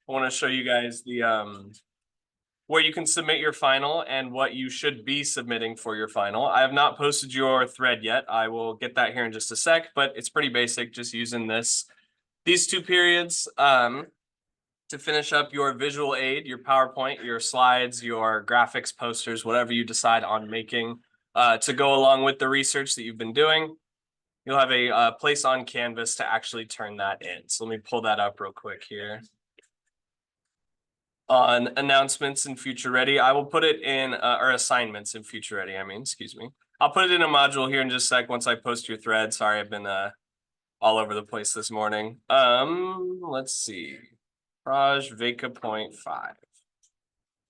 I want to show you guys the where you can submit your final and what you should be submitting for your final. I have not posted your thread yet. I will get that here in just a sec, but it's pretty basic, just using these two periods to finish up your visual aid, your PowerPoint, your slides, your graphics, posters, whatever you decide on making to go along with the research that you've been doing. You'll have a place on Canvas to actually turn that in. So let me pull that up real quick here. On announcements in Future Ready, I will put it in, or assignments in Future Ready, excuse me. I'll put it in a module here in just a sec once I post your thread. Sorry, I've been all over the place this morning. Let's see. PROJ Veka point 5.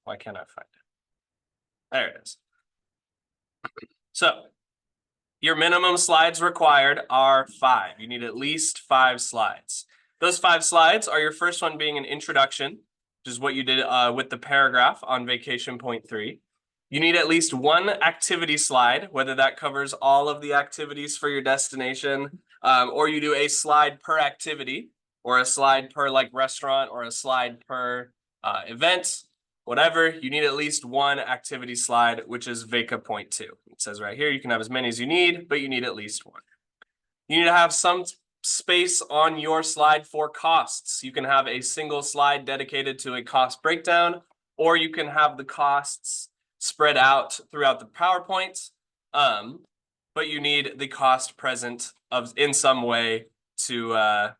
Why can't I find it? There it is. So your minimum slides required are 5. You need at least 5 slides. Those 5 slides are your first one being an introduction, which is what you did with the paragraph on vacation point 3. You need at least 1 activity slide, whether that covers all of the activities for your destination, or you do a slide per activity, or a slide per like restaurant, or a slide per event, whatever. You need at least 1 activity slide, which is Veka point 2. It says right here, you can have as many as you need, but you need at least 1. You need to have some space on your slide for costs. You can have a single slide dedicated to a cost breakdown, or you can have the costs spread out throughout the PowerPoint, but you need the cost present in some way to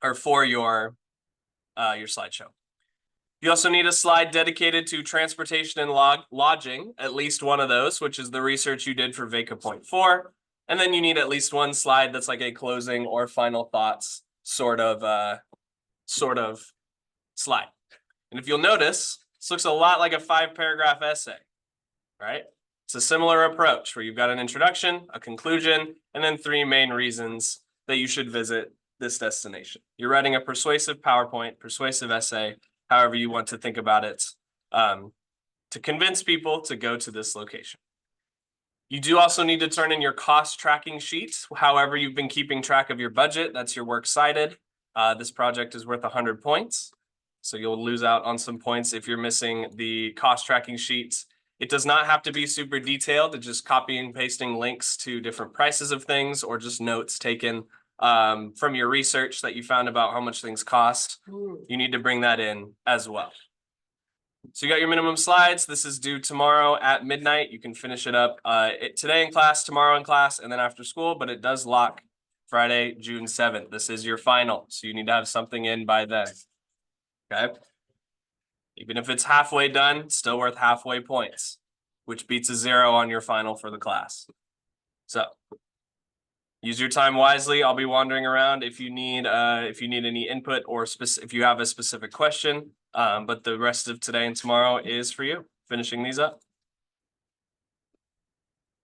or for your slideshow. You also need a slide dedicated to transportation and lodging, at least 1 of those, which is the research you did for Veka point 4. And then you need at least 1 slide that's like a closing or final thoughts sort of slide. And if you'll notice, this looks a lot like a 5-paragraph essay, right? It's a similar approach where you've got an introduction, a conclusion, and then 3 main reasons that you should visit this destination. You're writing a persuasive PowerPoint, persuasive essay, however you want to think about it, to convince people to go to this location. You do also need to turn in your cost tracking sheet. However you've been keeping track of your budget, that's your works cited. This project is worth 100 points. So you'll lose out on some points if you're missing the cost tracking sheets. It does not have to be super detailed. It's just copying and pasting links to different prices of things or just notes taken from your research that you found about how much things cost. You need to bring that in as well. So you got your minimum slides. This is due tomorrow at midnight. You can finish it up today in class, tomorrow in class, and then after school, but it does lock Friday, June 7th. This is your final, so you need to have something in by then, okay? Even if it's halfway done, still worth halfway points, which beats a 0 on your final for the class. So use your time wisely. I'll be wandering around if you need any input or if you have a specific question. But the rest of today and tomorrow is for you, finishing these up.